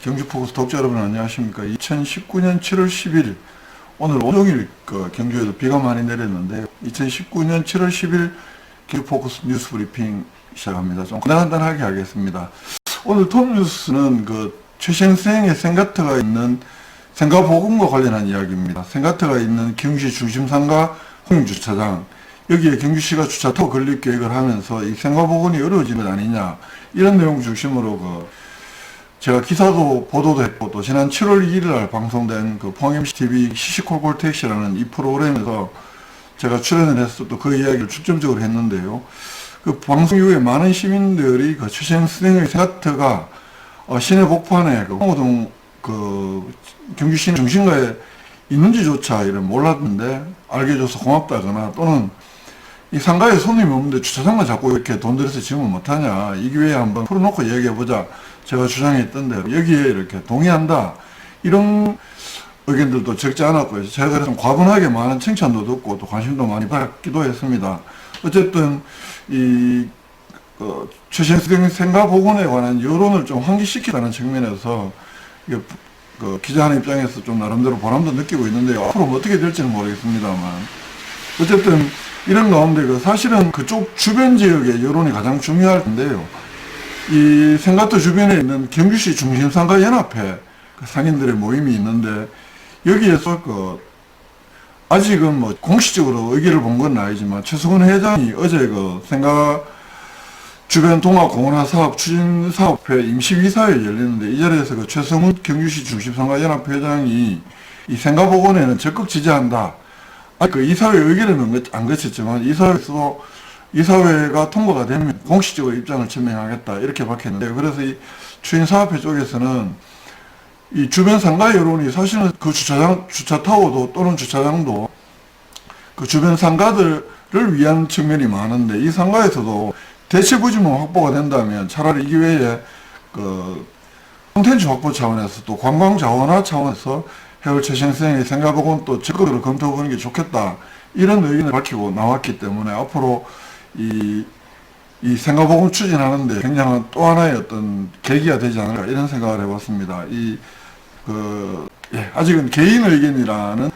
경주포커스 독자 여러분 안녕하십니까. 2019년 7월 10일 오늘 온종일 경주에도 비가 많이 내렸는데 2019년 7월 10일 경주포커스 뉴스 브리핑 시작합니다. 좀 간단하게 하겠습니다. 오늘 톱 뉴스는 최신생의 센가트가 있는 생가보건과 관련한 이야기입니다. 센가트가 있는 경주시 중심상가 홍주차장, 여기에 경주시가 주차토 건립 계획을 하면서 이 생가보건이 어려워지는 것 아니냐, 이런 내용 중심으로 제가 기사도 보도도 했고, 또 지난 7월 2일 날 방송된 포항MCTV 시시콜콜 택시라는 이 프로그램에서 제가 출연을 해서 또 그 이야기를 중점적으로 했는데요. 그 방송 이후에 많은 시민들이 최신생의 센가트가 시내 복판에 홍호동 경주 시내 중심가에 있는지조차 몰랐는데 알게 해줘서 고맙다거나, 또는 이 상가에 손님이 없는데 주차장만 자꾸 이렇게 돈 들여서 지으면 못하냐, 이 기회에 한번 풀어놓고 이야기해보자, 제가 주장했던데 여기에 이렇게 동의한다, 이런 의견들도 적지 않았고요. 제가 그래서 좀 과분하게 많은 칭찬도 듣고 또 관심도 많이 받기도 했습니다. 어쨌든 최신생 생가보건에 관한 여론을 좀 환기시키라는 측면에서 기자하는 입장에서 좀 나름대로 보람도 느끼고 있는데요. 앞으로 어떻게 될지는 모르겠습니다만, 어쨌든 이런 가운데 사실은 그쪽 주변 지역의 여론이 가장 중요할 텐데요. 이 센가트 주변에 있는 경주시 중심상가 연합회 상인들의 모임이 있는데, 여기에서 아직은 공식적으로 의견을 본 건 아니지만 최승훈 회장이 어제 생가 주변 동학공원화 사업 추진사업회 임시위사회 열렸는데, 이 자리에서 최승훈 경주시 중심상가 연합회 회장이 이 생가보건에는 적극 지지한다. 이사회 의견은 안 거쳤지만 이사회가 통과가 되면 공식적으로 입장을 천명하겠다, 이렇게 밝혔는데, 그래서 이 추진사업회 쪽에서는 이 주변 상가 여론이 사실은 주차타워도 또는 주차장도 주변 상가들을 위한 측면이 많은데, 이 상가에서도 대체 부지만 확보가 된다면 차라리 이 기회에 콘텐츠 확보 차원에서 또 관광 자원화 차원에서 해월 최신생의 생가보건 또 적극적으로 검토해보는 게 좋겠다, 이런 의견을 밝히고 나왔기 때문에 앞으로 이 생가보건 추진하는데 굉장한 또 하나의 어떤 계기가 되지 않을까, 이런 생각을 해봤습니다. 아직은 개인 의견이라는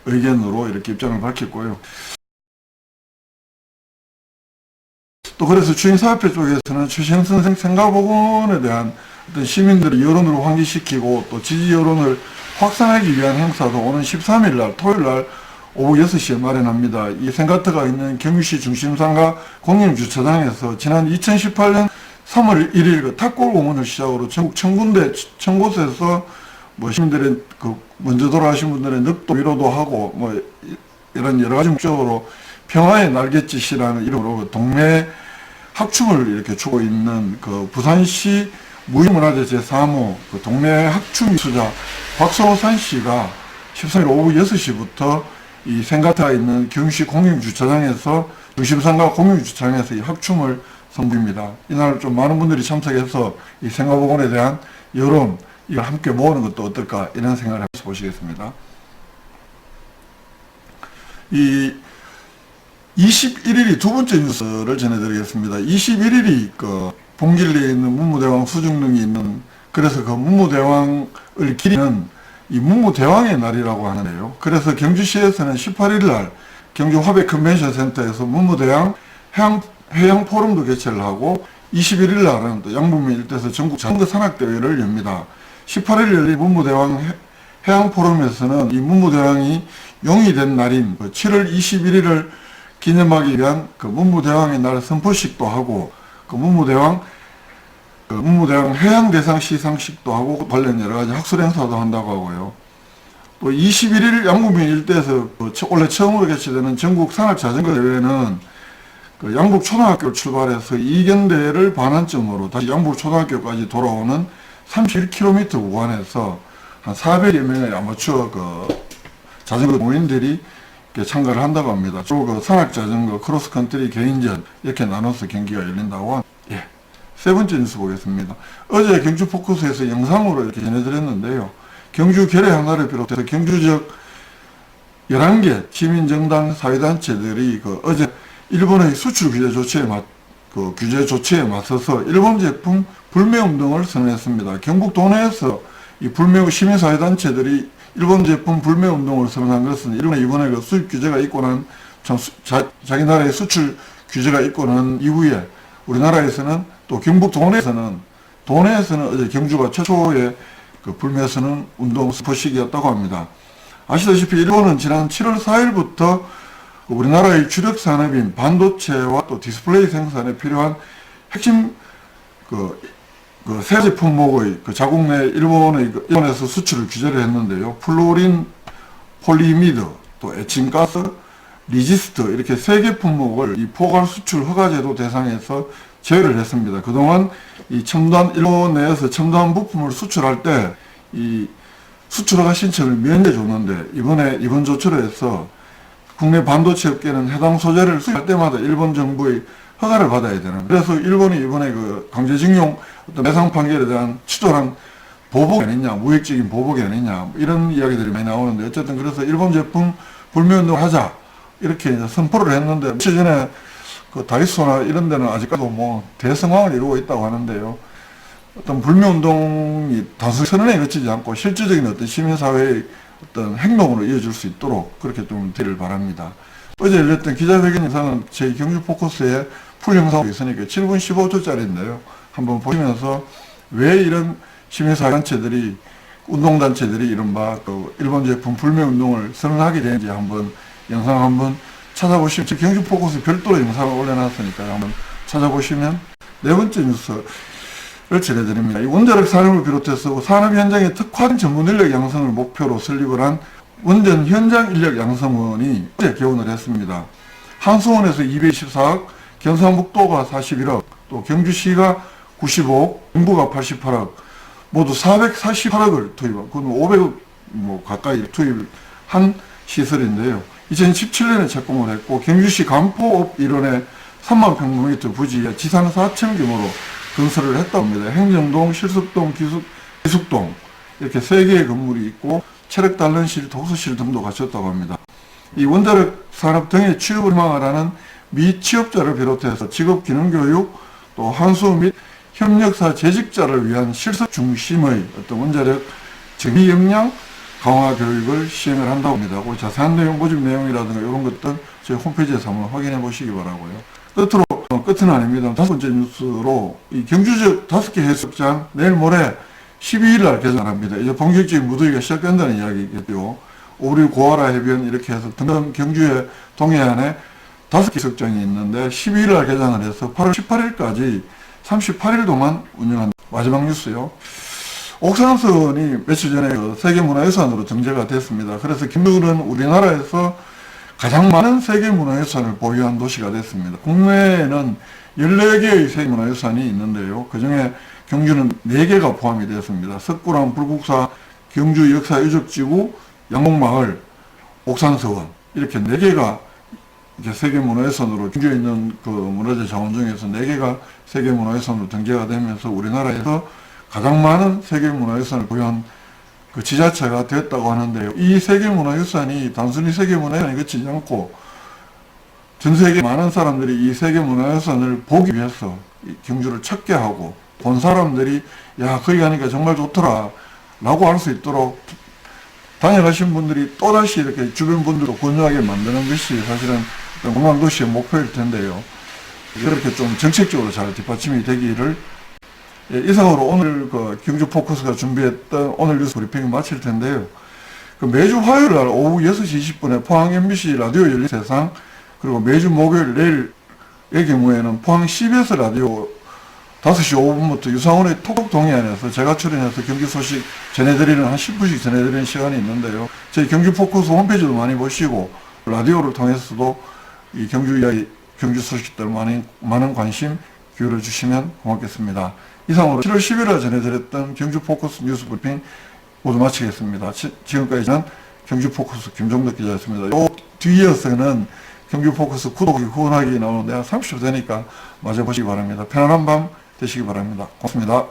의견으로 이렇게 입장을 밝혔고요. 또 그래서 추진사업회 쪽에서는 최신생 생가보건에 대한 어떤 시민들의 여론을 환기시키고 또 지지 여론을 확산하기 위한 행사도 오는 13일 날 토요일 날 오후 6시에 마련합니다. 이 센가트가 있는 경주시 중심상가 공영주차장에서 지난 2018년 3월 1일 탁골공원을 시작으로 전국 1000곳에서 시민들의 먼저 돌아가신 분들의 늑도 위로도 하고 이런 여러 가지 목적으로 평화의 날갯짓이라는 이름으로 동네 학춤을 이렇게 추고 있는 부산시 무형문화재 제3호 동네 학춤 수자 박소산 씨가 13일 오후 6시부터 이 센가트가 있는 경주시 공영주차장에서 중심상가 공영주차장에서 이 학춤을 선보입니다. 이날 좀 많은 분들이 참석해서 이 생가보건에 대한 여론, 이걸 함께 모으는 것도 어떨까, 이런 생각을 해서 보시겠습니다. 21일이 두 번째 뉴스를 전해드리겠습니다. 21일이 봉길리에 있는 문무대왕 수중릉이 있는, 그래서 문무대왕을 기리는 이 문무대왕의 날이라고 하는데요. 그래서 경주시에서는 18일 날 경주 화백 컨벤션 센터에서 문무대왕 해양 포럼도 개최를 하고, 21일 날은 또 양북면 일대에서 전국 자전거 산악대회를 엽니다. 18일 열린 문무대왕 해양 포럼에서는 이 문무대왕이 용이 된 날인 7월 21일을 기념하기 위한 문무대왕의 날 선포식도 하고, 문무대왕 해양대상 시상식도 하고, 관련 여러 가지 학술 행사도 한다고 하고요. 또 21일 양북면 일대에서 원래 처음으로 개최되는 전국 산악 자전거 대회는 양북 초등학교를 출발해서 이견대를 반환점으로 다시 양북 초등학교까지 돌아오는 31km 구간에서 한 400여 명의 아마추어 자전거 동호인들이 참가를 한다고 합니다. 주로 산악 자전거, 크로스컨트리, 개인전 이렇게 나눠서 경기가 열린다고 합니다. 세 번째 뉴스 보겠습니다. 어제 경주포커스에서 영상으로 이렇게 전해드렸는데요. 경주 결의하나를 비롯해서 경주 지역 11개 시민정당 사회단체들이 어제 일본의 수출 규제 조치에 맞서서 일본 제품 불매운동을 선언했습니다. 경북 도내에서 이 불매 시민사회단체들이 일본 제품 불매 운동을 선언한 것은 일본에 이번에 그 수입 규제가 있고 난 자기 나라의 수출 규제가 있고 난 이후에 우리나라에서는 또 경북 도내에서는 어제 경주가 최초의 그 불매 선언 운동 스포식이었다고 합니다. 아시다시피 일본은 지난 7월 4일부터 우리나라의 주력 산업인 반도체와 또 디스플레이 생산에 필요한 핵심 새 제품목의 자국 내 일본에서 수출을 규제를 했는데요. 플루오린 폴리미드, 또 에칭가스, 리지스트 이렇게 3개 품목을 이 포괄 수출 허가제도 대상에서 제외를 했습니다. 그동안 이 일본 내에서 첨단 부품을 수출할 때 이 수출 허가 신청을 면제해 줬는데 이번 조치로 해서 국내 반도체 업계는 해당 소재를 수입할 때마다 일본 정부의 허가를 받아야 되는. 그래서 일본이 이번에 그 강제징용 어떤 매상 판결에 대한 치졸한 보복이 아니냐, 무획적인 보복이 아니냐, 이런 이야기들이 많이 나오는데, 어쨌든 그래서 일본 제품 불매운동을 하자, 이렇게 이제 선포를 했는데, 며칠 전에 그 다이소나 이런 데는 아직까지도 뭐 대성황을 이루고 있다고 하는데요. 어떤 불매운동이 단순 선언에 그치지 않고 실질적인 어떤 시민사회의 어떤 행동으로 이어질 수 있도록 그렇게 좀 되기를 바랍니다. 어제 열렸던 기자회견 영상은 저희 경주포커스에 풀 영상이 있으니까 7분 15초짜리인데요. 한번 보시면서 왜 이런 시민사회단체들이, 운동단체들이 이른바 그 일본 제품 불매운동을 선언하게 되는지 한번 영상 한번 찾아보시면, 저희 경주포커스 별도로 영상을 올려놨으니까 한번 찾아보시면 네 번째 뉴스를 전해드립니다. 이 원자력 산업을 비롯해서 산업 현장에 특화된 전문 인력 양성을 목표로 설립을 한 원전 현장 인력 양성원이 어제 개원을 했습니다. 한수원에서 224억, 경상북도가 41억, 또 경주시가 95억, 정부가 88억, 모두 448억을 투입한, 그건 500억 뭐 가까이 투입한 시설인데요. 2017년에 착공을 했고, 경주시 간포읍 일원에 3만 평방미터 부지에 지산 4층 규모로 건설을 했다고 합니다. 행정동, 실습동, 기숙동 이렇게 3개의 건물이 있고 체력단련실, 독서실 등도 갖췄다고 합니다. 이 원자력 산업 등의 취업을 희망하라는 미취업자를 비롯해서 직업기능교육, 또 한수 및 협력사 재직자를 위한 실습 중심의 어떤 원자력 정비 역량 강화 교육을 시행을 한다고 합니다. 그 자세한 내용, 모집 내용이라든가 이런 것들 저희 홈페이지에서 한번 확인해 보시기 바라고요. 끝은 아닙니다. 5번째 뉴스로 이 경주 지역 5개 해수욕장 내일 모레 12일 날 개장합니다. 이제 본격적인 무더위가 시작된다는 이야기겠죠. 오리 고아라 해변 이렇게 해서 등등 경주의 동해안에 5개 해수욕장이 있는데 12일 날 개장을 해서 8월 18일까지 38일 동안 운영한 마지막 뉴스요. 옥산선이 며칠 전에 세계문화유산으로 등재가 됐습니다. 그래서 경주는 우리나라에서 가장 많은 세계문화유산을 보유한 도시가 됐습니다. 국내에는 14개의 세계문화유산이 있는데요. 그 중에 경주는 4개가 포함이 되었습니다. 석굴암, 불국사, 경주 역사유적지구, 양곡마을, 옥산서원 이렇게 4개가 이렇게 세계문화유산으로 경주에 있는 그 문화재 자원 중에서 4개가 세계문화유산으로 등재가 되면서 우리나라에서 가장 많은 세계문화유산을 보유한 그 지자체가 되었다고 하는데요. 이 세계문화유산이 단순히 세계문화유산이 그치지 않고 전 세계 많은 사람들이 이 세계문화유산을 보기 위해서 이 경주를 찾게 하고 본 사람들이 야 거기 가니까 정말 좋더라 라고 할 수 있도록 다녀가신 분들이 또다시 이렇게 주변 분들도 권유하게 만드는 것이 사실은 관광도시의 목표일 텐데요. 이렇게 좀 정책적으로 잘 뒷받침이 되기를. 이상으로 오늘 그 경주 포커스가 준비했던 오늘 뉴스 브리핑을 마칠 텐데요. 그 매주 화요일 날 오후 6시 20분에 포항 MBC 라디오 열린 세상, 그리고 매주 목요일 내일의 경우에는 포항 CBS 라디오 5시 5분부터 유상훈의 톡톡 동해안에서 제가 출연해서 경주 소식 전해드리는 한 10분씩 전해드리는 시간이 있는데요. 저희 경주 포커스 홈페이지도 많이 보시고 라디오를 통해서도 이 경주 이야기, 경주 소식들 많은 관심 기울여 주시면 고맙겠습니다. 이상으로 7월 10일에 전해드렸던 경주 포커스 뉴스 브리핑 모두 마치겠습니다. 지금까지는 경주 포커스 김종덕 기자였습니다. 요 뒤이어서는 경주 포커스 구독하기, 후원하기 나오는데 한 30초 되니까 맞아보시기 바랍니다. 편안한 밤 되시기 바랍니다. 고맙습니다.